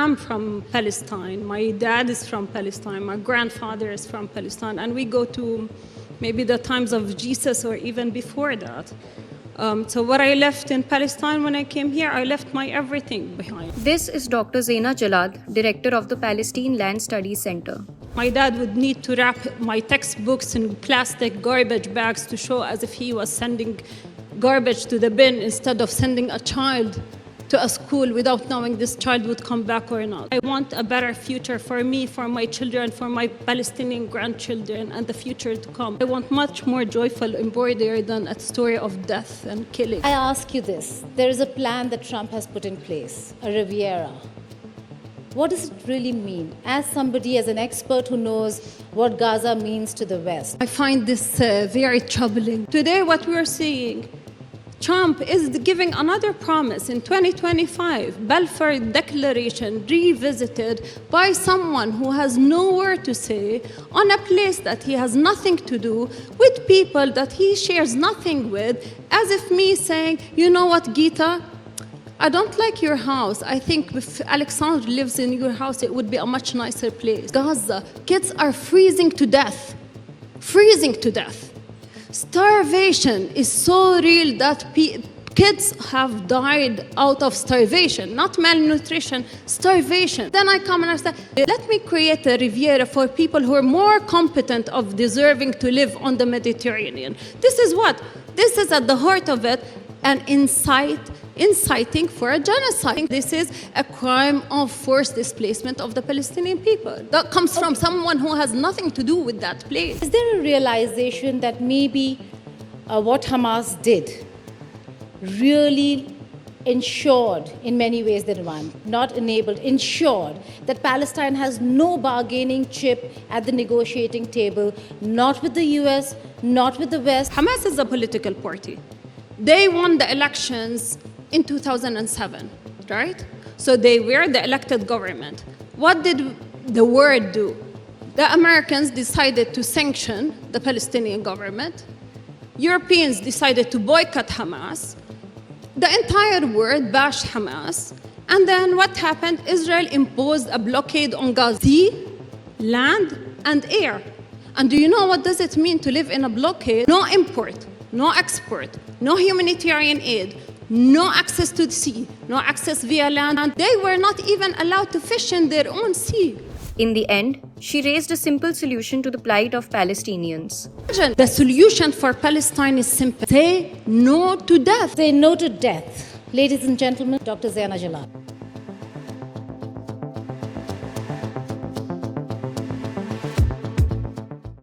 am from Palestine. My dad is from Palestine. My grandfather is from Palestine. And we go to maybe the times of Jesus or even before that. So what I left in Palestine when I came here, I left my everything behind. This is Dr. Zeina Jallad, director of the Palestine Land Studies Center. My dad would need to wrap my textbooks in plastic garbage bags to show as if he was sending garbage to the bin instead of sending a child to a school without knowing this child would come back or not. I want a better future for me, for my children, for my Palestinian grandchildren, and the future to come. I want much more joyful embroidery than a story of death and killing. I ask you this. There is a plan that Trump has put in place, a Riviera. What does it really mean? As somebody, as an expert who knows what Gaza means to the West. I find this very troubling. Today, what we're seeing, Trump is giving another promise in 2025, Balfour Declaration revisited by someone who has no word to say on a place that he has nothing to do with people that he shares nothing with, as if me saying, you know what, Gita, I don't like your house. I think if Alexandra lives in your house, it would be a much nicer place. Gaza, kids are freezing to death. Freezing to death. Starvation is so real that kids have died out of starvation, not malnutrition, starvation. Then I come and I say, let me create a Riviera for people who are more competent of deserving to live on the Mediterranean. This is what? This is at the heart of it, an inciting for a genocide. This is a crime of forced displacement of the Palestinian people. That comes from someone who has nothing to do with that place. Is there a realization that maybe what Hamas did really ensured, in many ways than one, not enabled, ensured that Palestine has no bargaining chip at the negotiating table, not with the US, not with the West? Hamas is a political party. They won the elections in 2007, right? So they were the elected government. What did the world do? The Americans decided to sanction the Palestinian government. Europeans decided to boycott Hamas. The entire world bashed Hamas. And then what happened? Israel imposed a blockade on Gaza, sea, land, and air. And do you know what does it mean to live in a blockade? No import, no export, no humanitarian aid, no access to the sea, no access via land, and they were not even allowed to fish in their own sea. In the end, she raised a simple solution to the plight of Palestinians. The solution for Palestine is simple. Say no to death. Say no to death. Ladies and gentlemen, Dr. Zeina Jallad.